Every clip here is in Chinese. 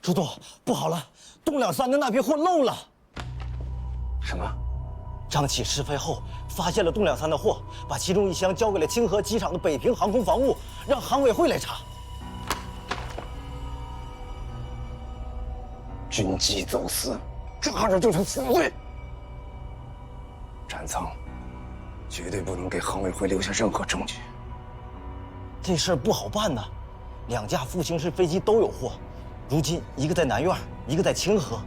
主座，不好了，东两山的那批货漏了。什么？张启试飞后发现了东两山的货，把其中一箱交给了清河机场的北平航空防务，让航委会来查。军机走私，抓着就是死罪。展仓，绝对不能给航委会留下任何证据。这事儿不好办呐，两架复兴式飞机都有货，如今一个在南苑，一个在清河，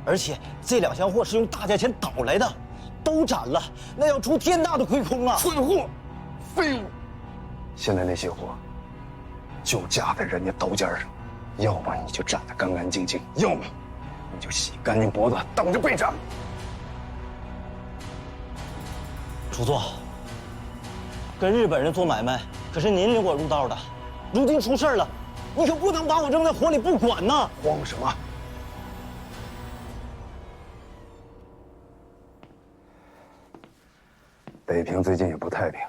而且这两箱货是用大价钱倒来的，都斩了，那要出天大的亏空啊！蠢货，废物！现在那些货，就架在人家刀尖上，要么你就斩得干干净净，要么你就洗干净脖子，等着被斩。主座，跟日本人做买卖可是您领我入道的，如今出事了，你可不能把我扔在火里不管呐！慌什么？北平最近也不太平，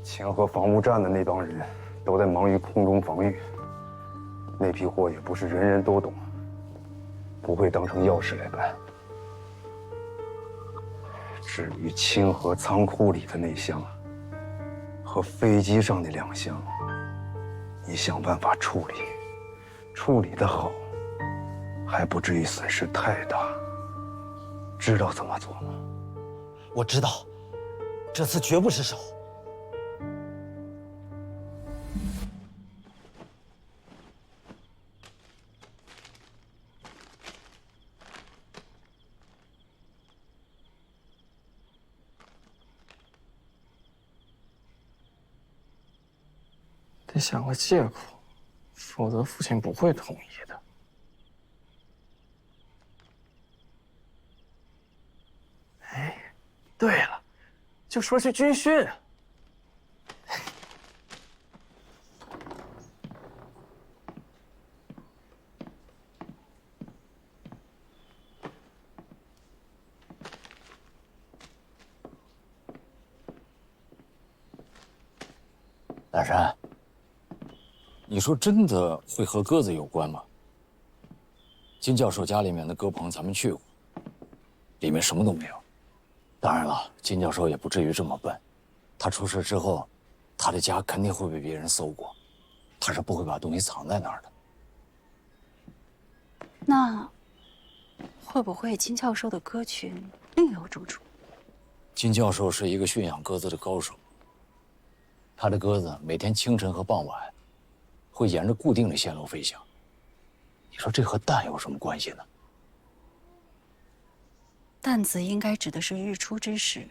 清河防务站的那帮人都在忙于空中防御，那批货也不是人人都懂，不会当成要事来办。至于清河仓库里的那箱和飞机上那2箱，你想办法处理，处理得好，还不至于损失太大。知道怎么做吗？我知道，这次绝不失手。得想个借口，否则父亲不会同意的。哎，对了，就说去军训。大山，你说真的会和鸽子有关吗？金教授家里面的鸽棚咱们去过，里面什么都没有。当然了，金教授也不至于这么笨，他出事之后，他的家肯定会被别人搜过，他是不会把东西藏在那儿的。那会不会金教授的鸽群另有住处？金教授是一个驯养鸽子的高手，他的鸽子每天清晨和傍晚会沿着固定的线路飞翔。你说这和蛋有什么关系呢？弹子应该指的是日出之时，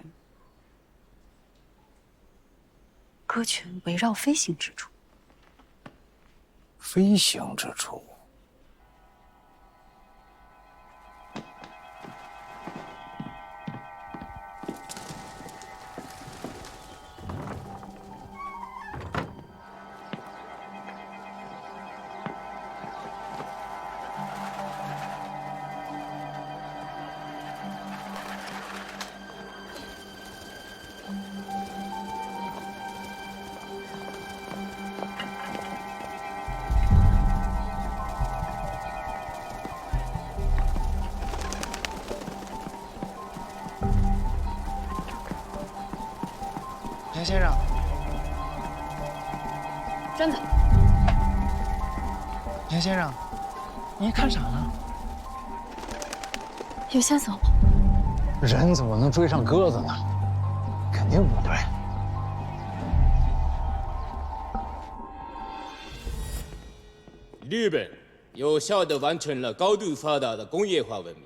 鸽群围绕飞行之处。飞行之处。袁先生，站着。袁先生，您看啥呢？有线索吗？人怎么能追上鸽子呢？肯定不对。日本有效地完成了高度发达的工业化文明，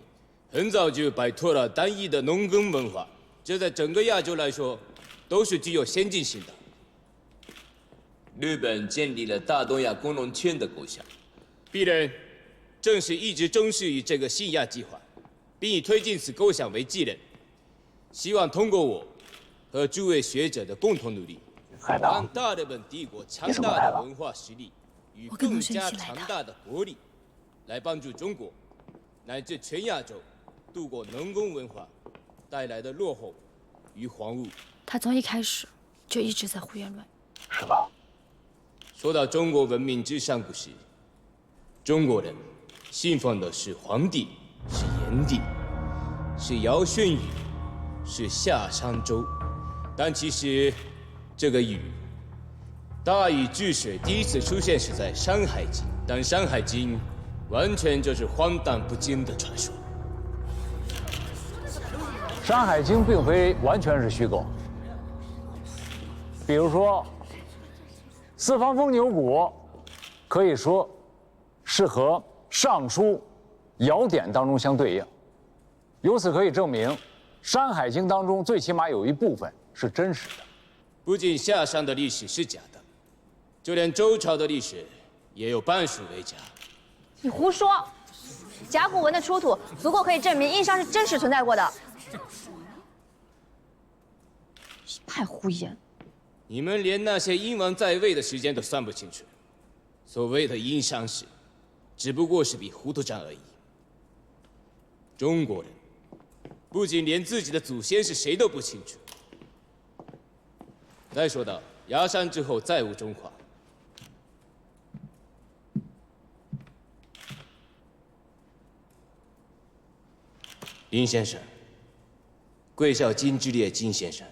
很早就摆脱了单一的农耕文化，这在整个亚洲来说都是具有先进性的。日本建立了大东亚工农圈的构想，鄙人正是一直忠实于这个新亚计划，并以推进此构想为己任，希望通过我和诸位学者的共同努力，让大日本帝国强大的文化实力与更加强大的国力，来帮助中国乃至全亚洲度过农耕文化带来的落后与荒芜。他从一开始就一直在胡言乱语。是吧？说到中国文明之上古时，中国人信奉的是黄帝，是炎帝，是尧舜禹，是夏商周。但其实，这个禹，大禹治水第一次出现是在《山海经》，但《山海经》完全就是荒诞不经的传说。《山海经》并非完全是虚构，比如说，四方风牛骨，可以说是和《尚书》尧典当中相对应，由此可以证明，《山海经》当中最起码有一部分是真实的。不仅夏商的历史是假的，就连周朝的历史也有半数为假。你胡说！甲骨文的出土足够可以证明殷商是真实存在过的。一派胡言！你们连那些殷王在位的时间都算不清楚，所谓的殷商史，只不过是笔糊涂账而已。中国人不仅连自己的祖先是谁都不清楚。再说到崖山之后再无中华，林先生，贵校金之烈金先生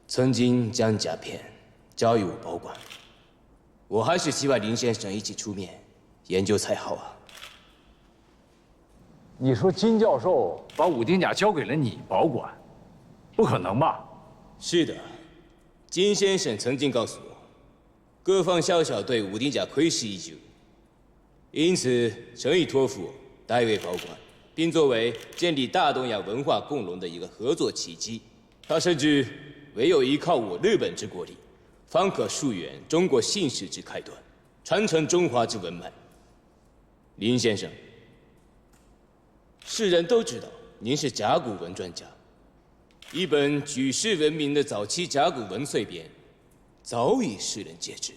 曾经将甲片交予我保管，我还是希望林先生一起出面研究才好啊。你说金教授把武丁甲交给了你保管，不可能吧？是的，金先生曾经告诉我，各方宵小对武丁甲窥视已久，因此诚意托付我代为保管，并作为建立大东亚文化共荣的一个合作契机。他甚至唯有依靠我日本之国力，方可溯源中国姓氏之开端，传承中华之文脉。林先生，世人都知道您是甲骨文专家，一本举世闻名的早期甲骨文碎编，早已世人皆知。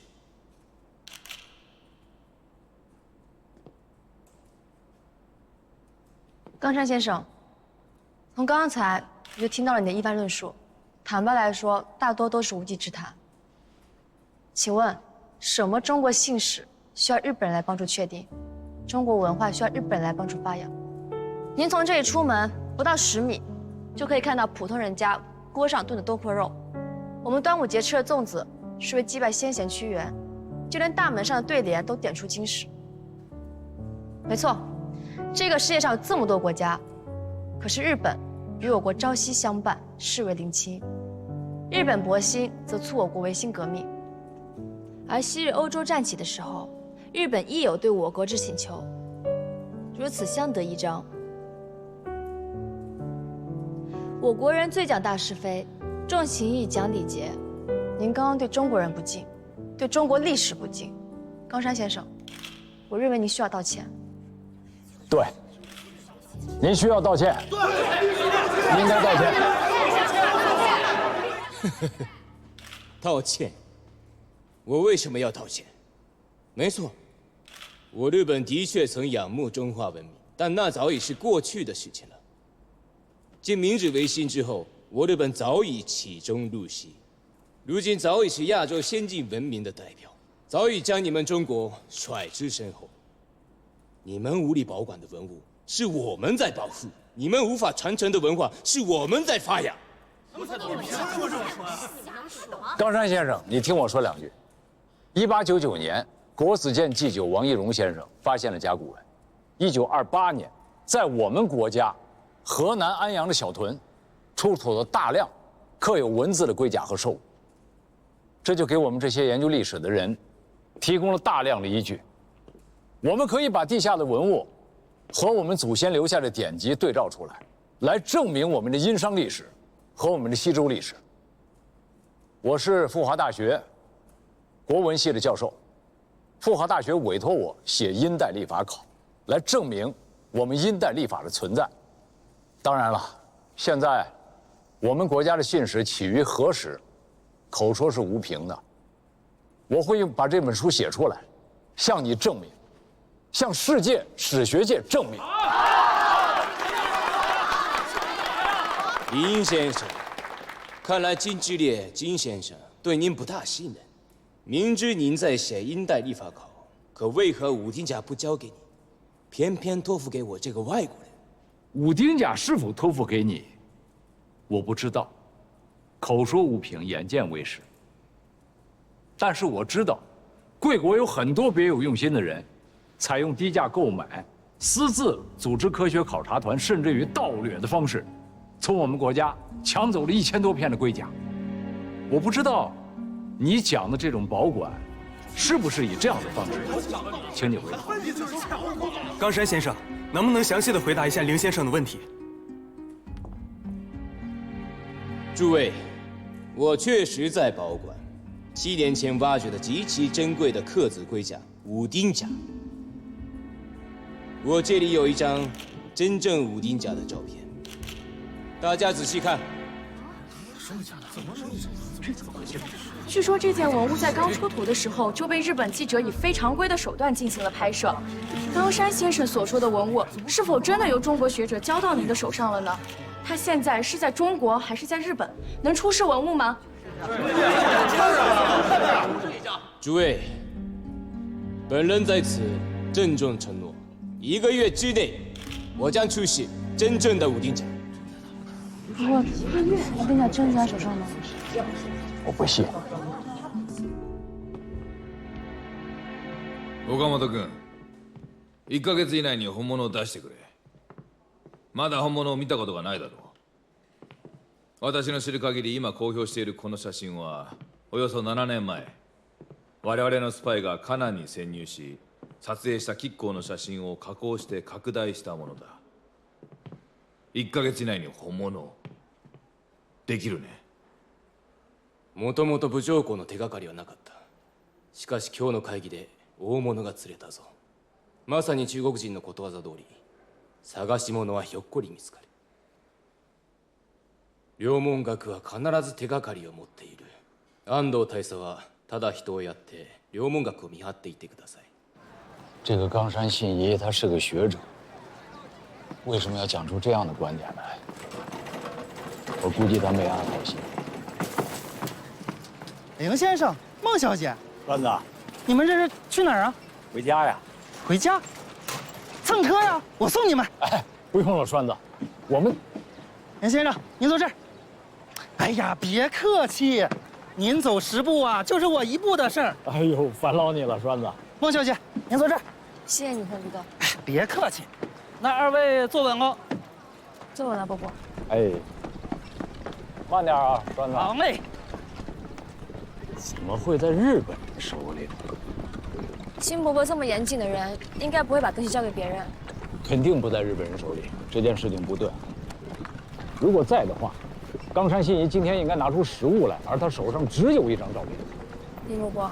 冈山先生，从刚才我就听到了你的一番论述，坦白来说，大多都是无稽之谈。请问，什么中国姓氏需要日本人来帮助确定？中国文化需要日本人来帮助发扬？您从这里出门不到10米，就可以看到普通人家锅上炖的多锅肉。我们端午节吃的粽子是为祭拜先贤屈原，就连大门上的对联都点出经史。没错，这个世界上有这么多国家，可是日本与我国朝夕相伴，视为邻亲。日本博兴则促我国维新革命，而昔日欧洲战起的时候，日本亦有对我国之请求，如此相得益彰。我国人最讲大是非，重情义，讲礼节。您刚刚对中国人不敬，对中国历史不敬，冈山先生，我认为您需要道歉。对，您需要道歉，应该道歉。道歉？我为什么要道歉？没错，我日本的确曾仰慕中华文明，但那早已是过去的事情了。继明治维新之后，我日本早已启中入西，如今早已是亚洲先进文明的代表，早已将你们中国甩之身后。你们无力保管的文物，是我们在保护；你们无法传承的文化，是我们在发扬。冈山先生，你听我说两句。1899年，国子监祭酒王懿荣先生发现了甲骨文。1928年，在我们国家河南安阳的小屯，出土了大量刻有文字的龟甲和兽骨。这就给我们这些研究历史的人提供了大量的依据。我们可以把地下的文物和我们祖先留下的典籍对照出来，来证明我们的殷商历史和我们的西周历史。我是复华大学国文系的教授，复华大学委托我写殷代历法考，来证明我们殷代历法的存在。当然了，现在我们国家的信史起于何时，口说是无凭的。我会把这本书写出来，向你证明，向世界史学界证明。林先生，看来金之烈金先生对您不大信任。明知您在写殷代历法考，可为何武丁甲不交给你？偏偏托付给我这个外国人。武丁甲是否托付给你，我不知道，口说无凭，眼见为实。但是我知道，贵国有很多别有用心的人，采用低价购买、私自组织科学考察团，甚至于盗掠的方式，从我们国家抢走了1000多片的龟甲。我不知道，你讲的这种保管，是不是以这样的方式？请你回答。冈山先生，能不能详细的回答一下凌先生的问题？诸位，我确实在保管7年前挖掘的极其珍贵的刻字龟甲武丁甲。我这里有一张真正武丁甲的照片，大家仔细看。据说这件文物在刚出土的时候就被日本记者以非常规的手段进行了拍摄。冈山先生所说的文物是否真的由中国学者交到您的手上了呢？他现在是在中国还是在日本？能出示文物吗？诸位，本人在此郑重承诺，1个月之内，我将出示真正的武丁甲。不过1个月，武丁甲真的在手上吗？我不信。岡本君、1ヶ月以内に本物を出してくれ。まだ本物を見たことがないだろう。私の知る限り今公表しているこの写真はおよそ7年前我々のスパイがカナンに潜入し撮影した亀甲の写真を加工して拡大したものだ。1ヶ月以内に本物できるね。もともと武条湖の手がかりはなかった。しかし今日の会議で大物が釣れたぞ。まさに中国人のことわざ通り、探し物はひょっこり見つかる。両門学は必ず手がかりを持っている。安藤大佐はただ人をやって両門学を見張っていてください。这个冈山信一他是个学者，为什么要讲出这样的观点来？我估计他没安好心。凌先生，孟小姐，栓子，你们这是去哪儿啊？回家呀。回家？蹭车呀？我送你们。哎，不用了，栓子，我们。凌先生，您坐这儿。哎呀，别客气，您走10步啊，就是我1步的事儿。哎呦，烦劳你了，栓子。孟小姐，您坐这儿。谢谢你，霍局长。哎，别客气。那2位坐稳哦。坐稳了，伯伯。哎，慢点啊，栓子。好嘞。怎么会在日本人手里？金伯伯这么严谨的人，应该不会把东西交给别人。肯定不在日本人手里，这件事情不对。如果在的话，冈山信一今天应该拿出实物来，而他手上只有一张照片。林伯伯，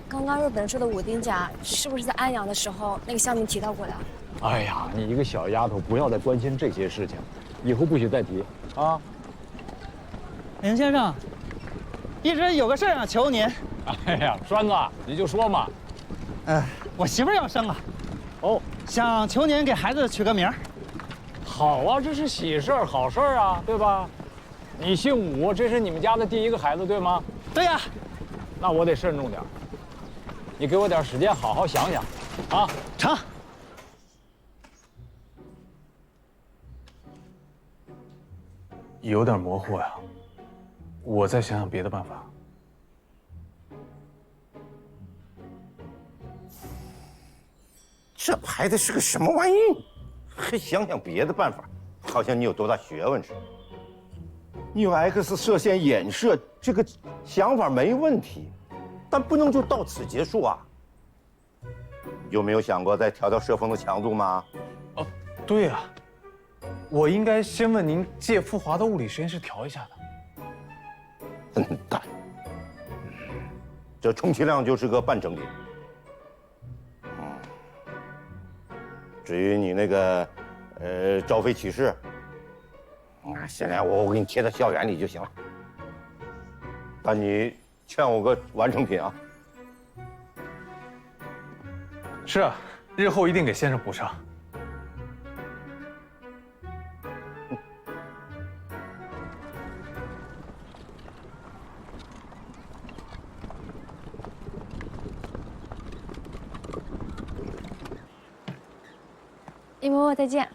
刚刚日本人说的武丁甲是不是在安阳的时候那个乡民提到过的？哎呀，你一个小丫头，不要再关心这些事情，以后不许再提啊！凌先生，一直有个事儿想求您。哎呀，栓子，你就说嘛。我媳妇儿要生了，哦，想求您给孩子取个名儿。好啊，这是喜事儿，好事儿啊，对吧？你姓武，这是你们家的第1个孩子，对吗？对呀。那我得慎重点，你给我点时间，好好想想，啊，成。有点模糊呀，我再想想别的办法。这牌子是个什么玩意？还想想别的办法，好像你有多大学问似的。你有 X 射线衍射，这个想法没问题，但不能就到此结束啊。有没有想过再调射锋的强度吗？哦，对呀，我应该先问您借富华的物理实验室调一下的。笨蛋，这充其量就是个半整理。至于你那个，招飞启事，现在我给你贴到校园里就行了。但你劝我个完成品啊！是啊，日后一定给先生补上。林嬷嬷，再见。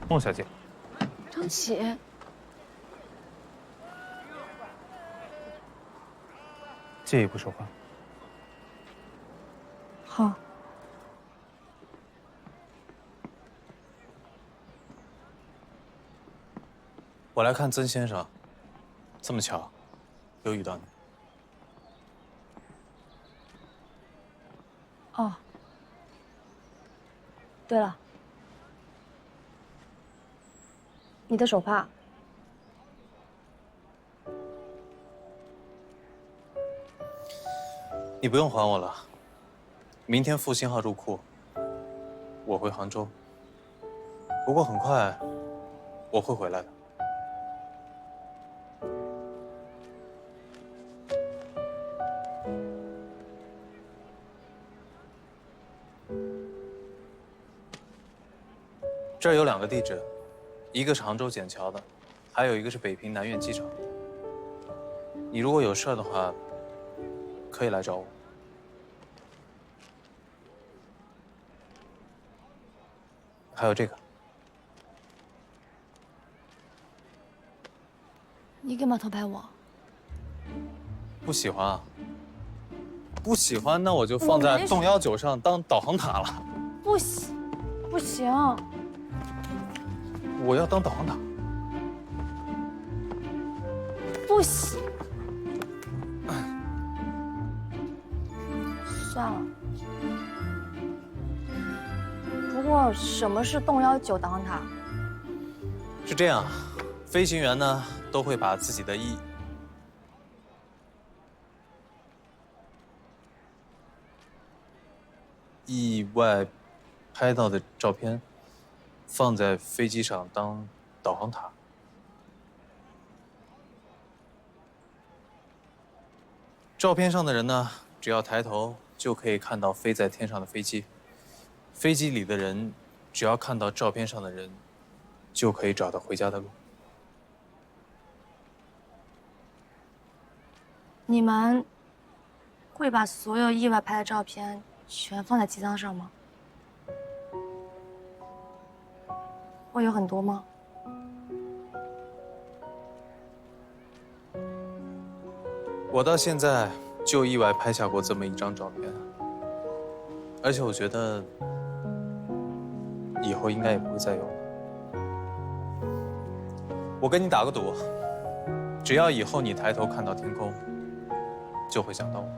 孟小姐，张启，借一步说话。好。我来看曾先生，这么巧，有遇到你。哦，对了，你的手帕。你不用还我了。明天复兴号入库，我回杭州。不过很快，我会回来的。这儿有2个地址，一个是杭州笕桥的，还有一个是北平南苑机场。你如果有事儿的话，可以来找我。还有这个，你干嘛偷拍我？不喜欢啊？不喜欢，那我就放在动幺9上当导航塔了。不行，不行。我要当导航塔。不行。算了。不过，什么是动幺9导航塔？是这样，飞行员呢都会把自己的意外拍到的照片放在飞机上当导航塔。照片上的人呢，只要抬头就可以看到飞在天上的飞机。飞机里的人，只要看到照片上的人，就可以找到回家的路。你们会把所有意外拍的照片全放在机舱上吗？会有很多吗？我到现在就意外拍下过这么一张照片，而且我觉得以后应该也不会再有了。我跟你打个赌，只要以后你抬头看到天空，就会想到我。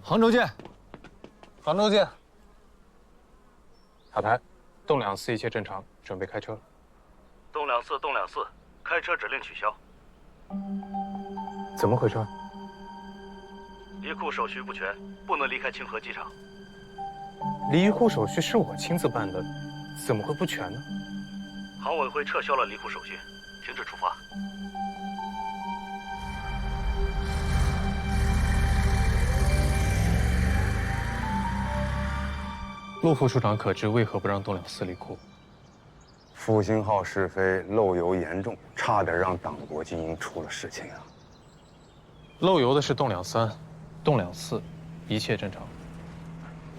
杭州见。杭州见。塔台，动2次一切正常，准备开车。动2次，动2次，开车指令取消。怎么回事？离库手续不全，不能离开清河机场。离库手续是我亲自办的，怎么会不全呢？航委会撤销了离库手续，停止出发。陆副处长可知为何不让动2次离库？复兴号试飞漏油严重，差点让党国精英出了事情啊！漏油的是动23，动2次一切正常。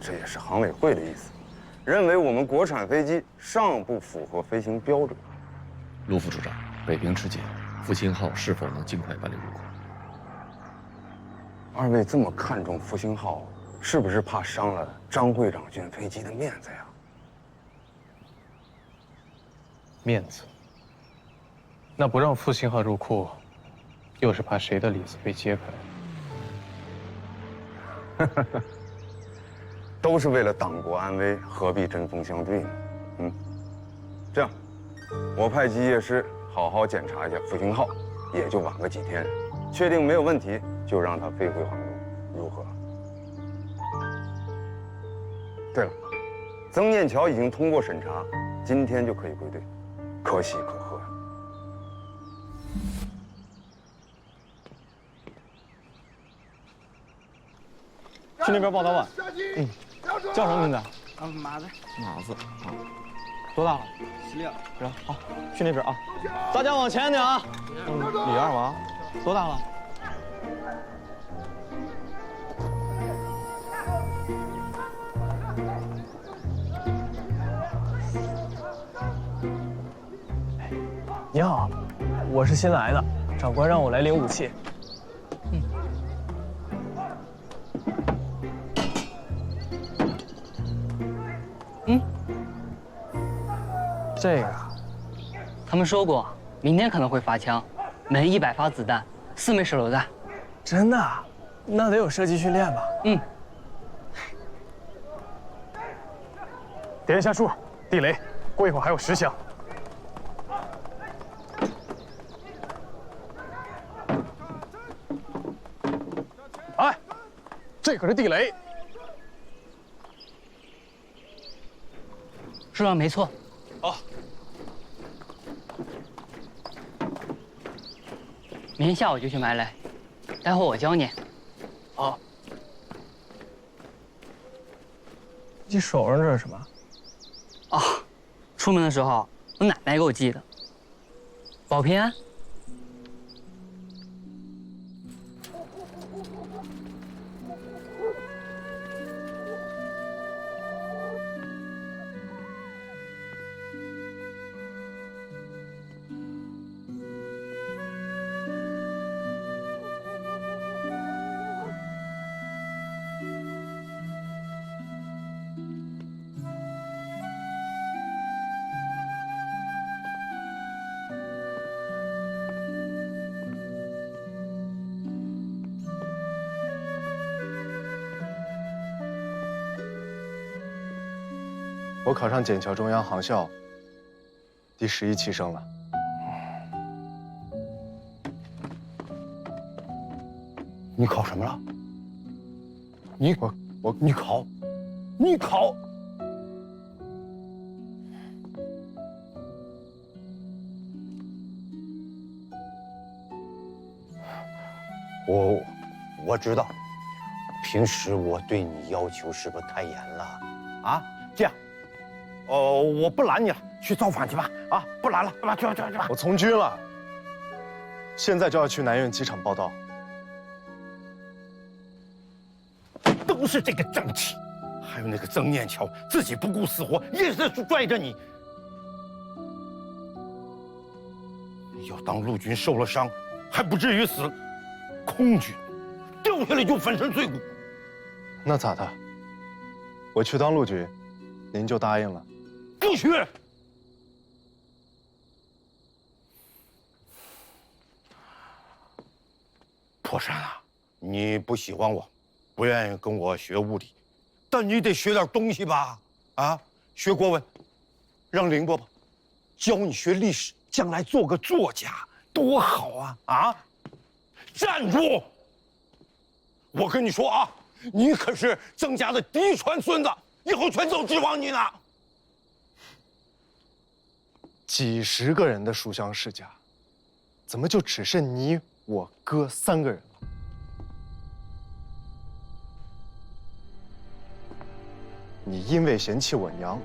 这也是航委会的意思，认为我们国产飞机尚不符合飞行标准。陆副处长，北平吃紧，复兴号是否能尽快办理入库？二位这么看重复兴号，是不是怕伤了张会长军飞机的面子呀？面子？那不让复兴号入库，又是怕谁的里子被揭开？都是为了党国安危，何必针锋相对呢？这样，我派机械师好好检查一下复兴号，也就晚个几天，确定没有问题，就让它飞回杭州，如何？对了，曾念桥已经通过审查，今天就可以归队，可喜可贺呀。去那边报道晚。叫什么名字？马子。马子啊，多大了？16。行，好，去那边啊。大家往前点啊。李二娃，多大了？你好，我是新来的，长官让我来领武器。这个，他们说过，明天可能会发枪，每人100发子弹，4枚手榴弹。真的？那得有射击训练吧？点一下数，地雷，过一会儿还有10响。哎，这可是地雷。是啊，没错。哦。明天下午就去买来，待会儿我教你。好。你手上这是什么？啊，出门的时候我奶奶给我寄的，保平安。我考上笕桥中央航校第11期生了。你考什么了？你考？我知道，平时我对你要求是不是太严了？啊，这样，我不拦你了，去造反去吧！啊，不拦了，去吧！我从军了，现在就要去南苑机场报到。都是这个正气，还有那个曾念桥，自己不顾死活，也是拽着你。要当陆军受了伤，还不至于死；空军掉下来就粉身碎骨。那咋的？我去当陆军，您就答应了？不去。破山啊，你不喜欢我，不愿意跟我学物理，但你得学点东西吧？啊，学国文，让凌伯伯教你学历史，将来做个作家，多好啊！啊，站住！我跟你说啊，你可是曾家的嫡传孙子，以后全都指望你呢。几十个人的书香世家，怎么就只剩你我哥3个人了？你因为嫌弃我娘，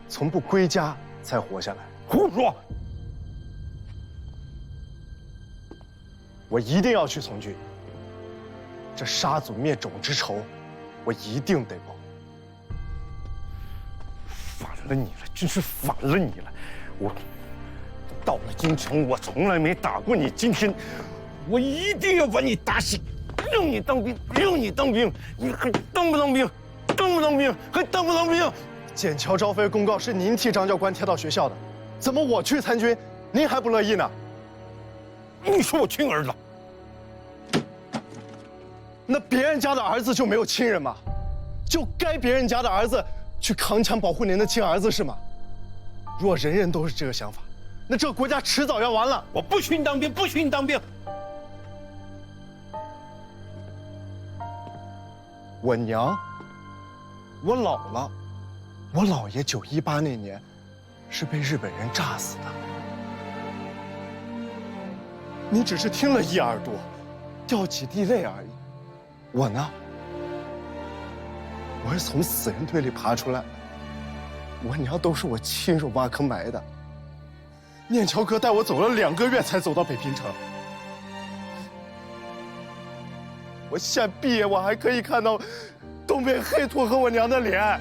从不归家才活下来。胡说！我一定要去从军。这杀祖灭种之仇，我一定得报。反了你了，真是反了你了！我到了京城，我从来没打过你，今天我一定要把你打醒，让你当兵，让你当兵，你还当不当兵？当不当兵？还当不当兵？笕桥招飞公告是您替张教官贴到学校的，怎么我去参军，您还不乐意呢？你说我亲儿子，那别人家的儿子就没有亲人吗？就该别人家的儿子去扛枪保护您的亲儿子是吗？若人人都是这个想法，那这个国家迟早要完了。我不许你当兵，不许你当兵！我娘，我姥姥，我姥爷918那年是被日本人炸死的。你只是听了一耳朵，掉几滴泪而已。我呢？我是从死人堆里爬出来的，我娘都是我亲手挖坑埋的。念桥哥带我走了2个月才走到北平城。我现在闭眼，我还可以看到东北黑土和我娘的脸。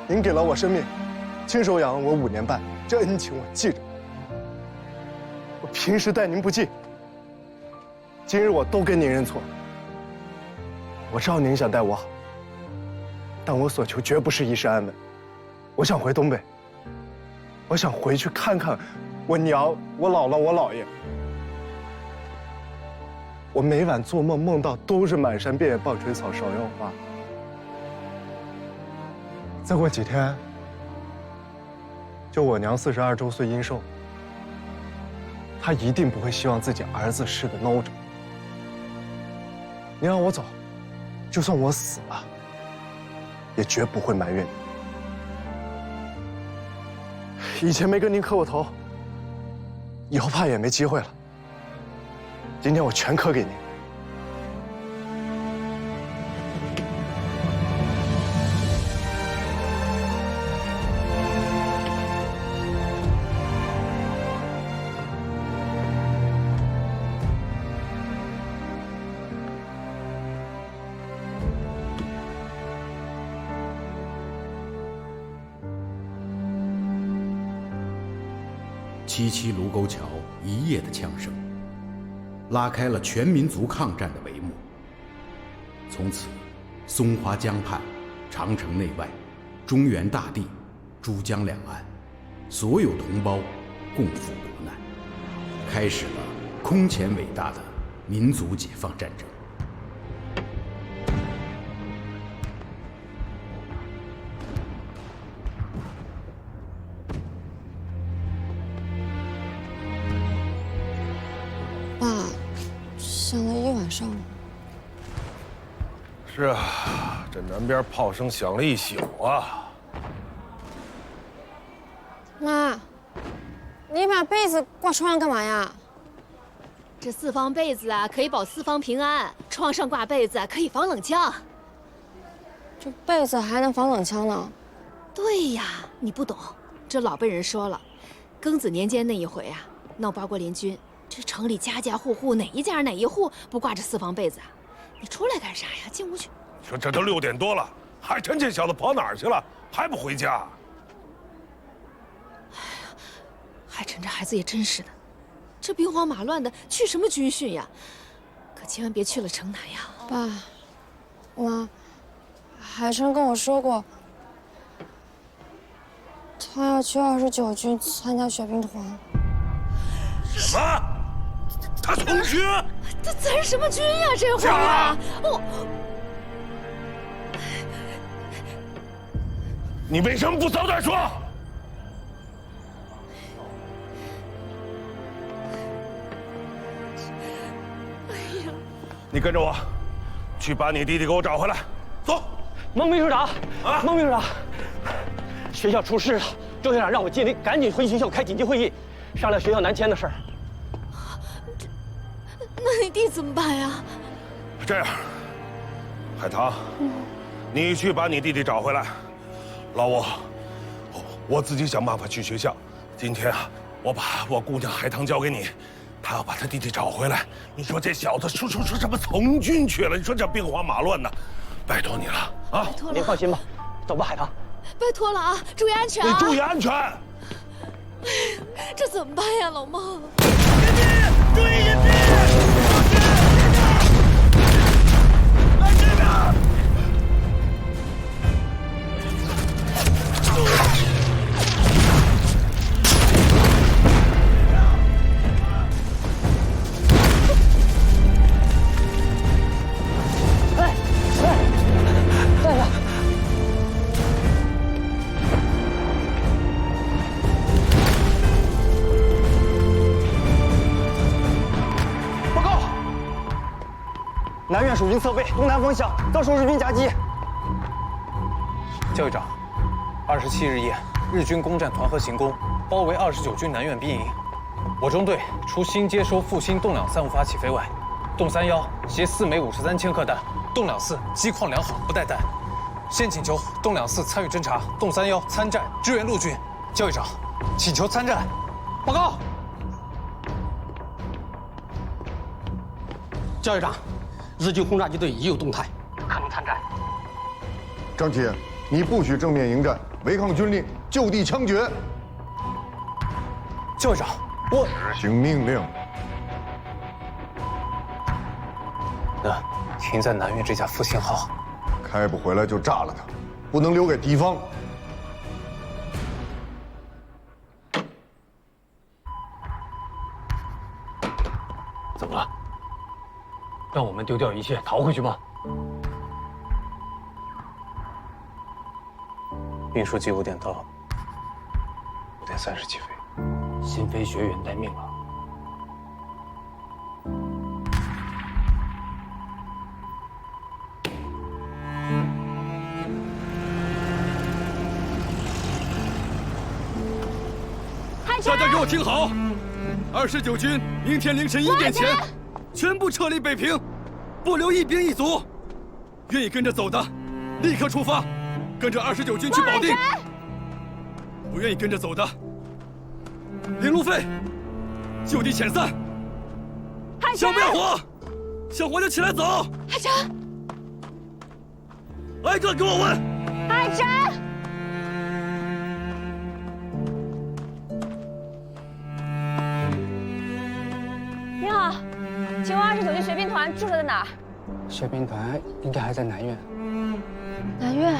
您给了我生命，亲手养了我5年半，这恩情我记着。我平时待您不敬，今日我都跟您认错。我知道您想待我好，但我所求绝不是一世安稳。我想回东北，我想回去看看我娘、我姥姥、我姥爷。我每晚做梦梦到都是满山遍野棒槌草、芍药花。再过几天，就我娘42周岁阴寿，她一定不会希望自己儿子是个孬种。你让我走，就算我死了，也绝不会埋怨你。以前没跟您磕过头，以后怕也没机会了。今天我全磕给您。七七卢沟桥一夜的枪声，拉开了全民族抗战的帷幕。从此，松花江畔、长城内外、中原大地、珠江两岸，所有同胞共赴国难，开始了空前伟大的民族解放战争。想了一晚上了。是啊，这南边炮声响了一宿啊。妈，你把被子挂床上干嘛呀？这四方被子啊，可以保四方平安；床上挂被子可以防冷枪。这被子还能防冷枪呢？对呀，你不懂，这老辈人说了，庚子年间那一回啊，闹八国联军。这城里家家户户哪一家哪一户不挂着四方被子啊？你出来干啥呀？进屋去。说这都6点多了，海晨这小子跑哪儿去了？还不回家？哎呀，海晨这孩子也真是的，这兵荒马乱的，去什么军训呀？可千万别去了城南呀！爸，妈，海晨跟我说过，他要去29军参加阅兵团。什么？他从军？他参什么军呀？这会儿啊！你为什么不早点说？哎呀！你跟着我，去把你弟弟给我找回来。走。孟秘书长，孟秘书长，学校出事了，周校长让我尽力赶紧回学校开紧急会议，商量学校南迁的事儿。那你弟怎么办呀？这样，海棠，你去把你弟弟找回来。老五，我自己想办法去学校。今天啊，我把我姑娘海棠交给你，她要把她弟弟找回来。你说这小子说什么从军去了？你说这兵荒马乱的，拜托你了啊！拜托了，您放心吧，走吧，海棠。拜托了啊，注意安全啊！你注意安全。这怎么办呀，老孟？注意隐蔽！来这边！南苑守军侧背，东南方向遭受日军夹击。教育长，27日夜，日军攻占团河行宫，包围29军南苑兵营。我中队除新接收复兴洞两3无法起飞外，洞31携4枚53千克弹，洞两4机况良好，不带弹。现请求洞两4参与侦察，洞31参战支援陆军。教育长，请求参战。报告。教育长，日军轰炸机队已有动态，可能参战。张琪，你不许正面迎战，违抗军令，就地枪决。教育长，我执行命令。那停在南苑这架复兴号，开不回来就炸了它，不能留给敌方。怎么了？让我们丢掉一切逃回去吗？运输机5点到，5点30起飞。新飞学员待命了。大家给我听好！29军明天凌晨1点前，全部撤离北平，不留一兵一卒。愿意跟着走的，立刻出发，跟着29军去保定。不愿意跟着走的，领路费，就地遣散。想不想活？想活就起来走。海晨，挨个给我问。海晨。你好，请问29军学兵团驻守在哪儿？学兵团应该还在南苑。南苑。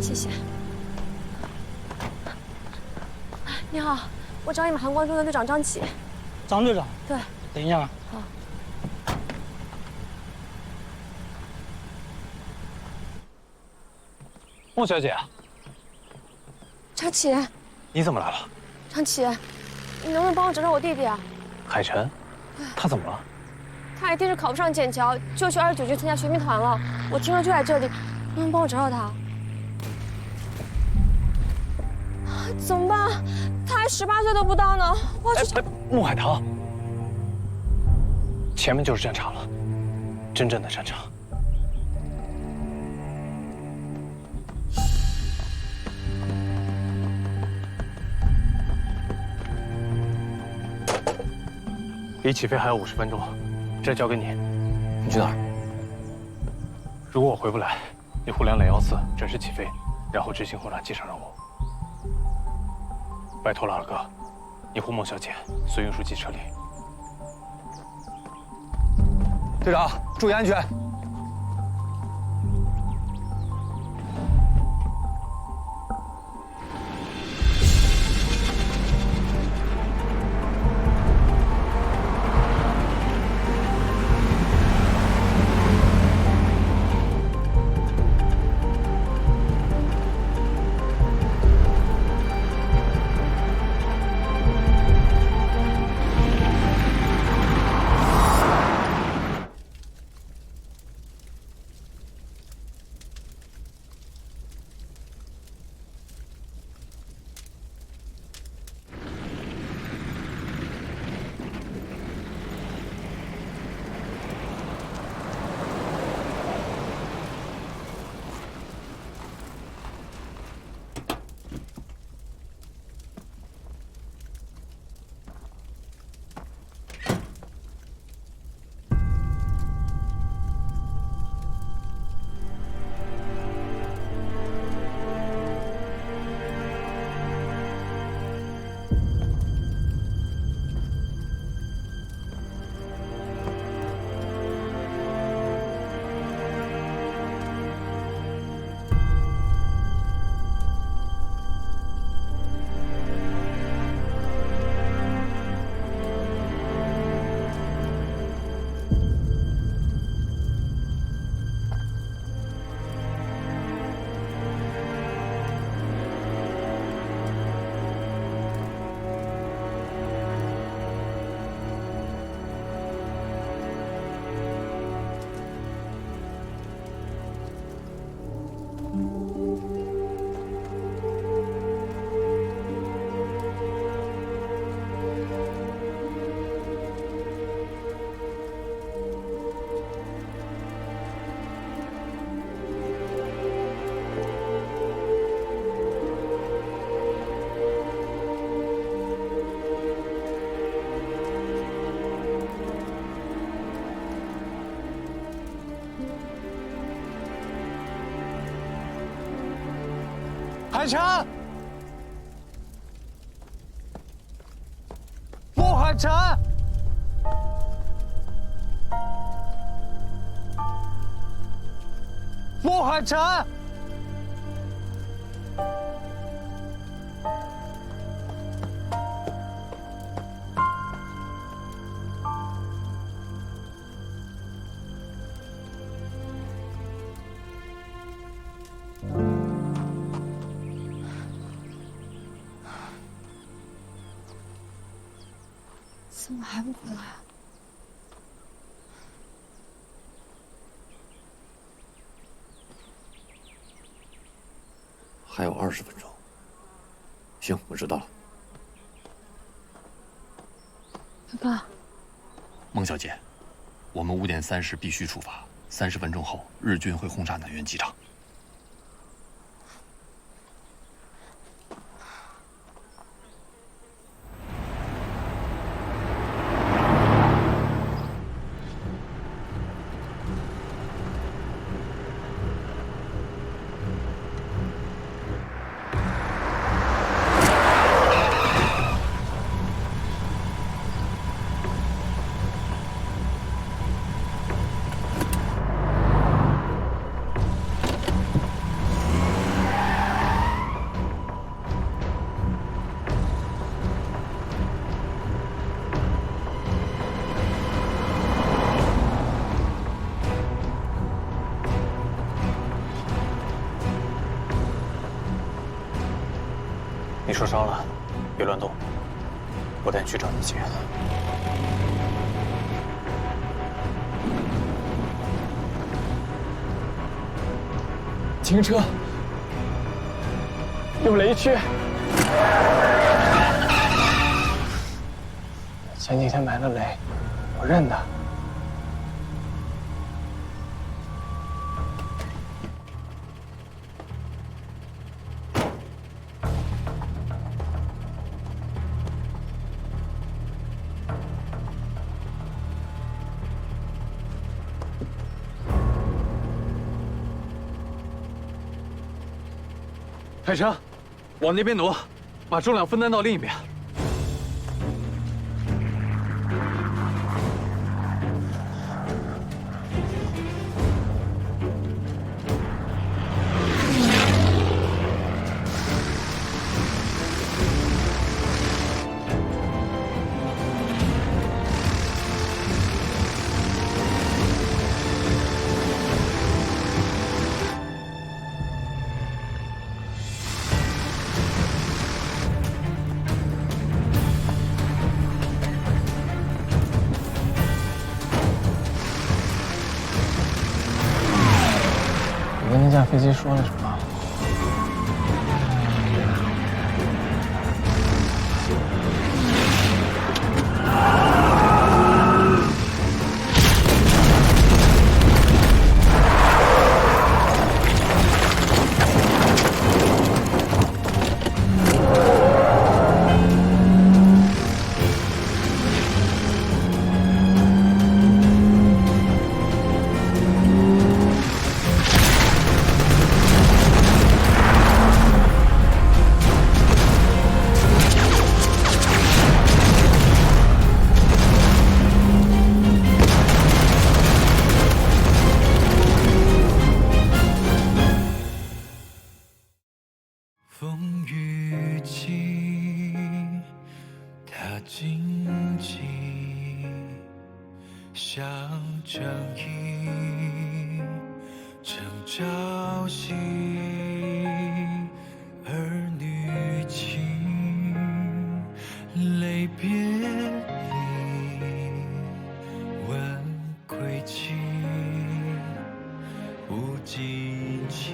谢谢。你好，我找你们函关中的队长张启。张队长。对。等一下。好。孟小姐，张启，你怎么来了？张启，你能不能帮我找找我弟弟啊？海晨，他怎么了？他一定是考不上剑桥，就去29军参加学兵团了。我听说就在这里，能不能帮我找找他？怎么办？他还18岁都不到呢，我要去。穆海棠，前面就是战场了，真正的战场。离起飞还有50分钟，这交给你。你去哪儿？如果我回不来，你护2214准时起飞，然后执行轰炸机上任务。拜托了，二哥，你护孟小姐，随运输机撤离。队长，注意安全。海晨，穆海晨，穆海晨。怎么还不回来啊？还有20分钟。行，我知道了。爸爸，孟小姐，我们5点30必须出发，30分钟后日军会轰炸南苑机场。你受伤了，别乱动，我带你去找你姐。停车！有雷区。前几天埋了雷，我认得。海城，往那边挪，把重量分担到另一边。你跟那架飞机说了什么？风雨起，它荆棘，像正义正朝夕，儿女情，泪别离，问归期，不尽情。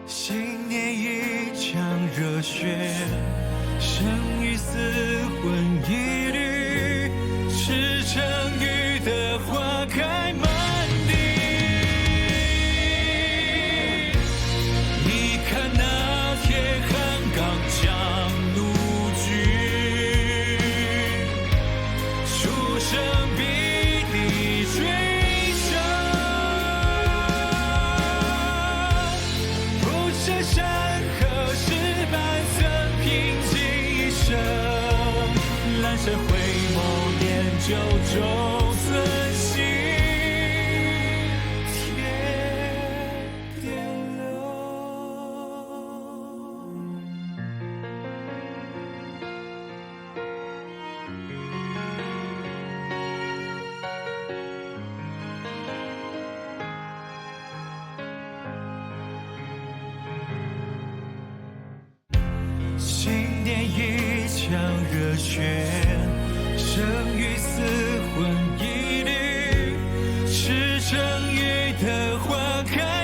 新年一场热血，生与死魂一缕，赤诚雨的花开满地。你看那铁汉刚强怒举，出生必定追上。热血，生与死魂一缕，是正义的花开。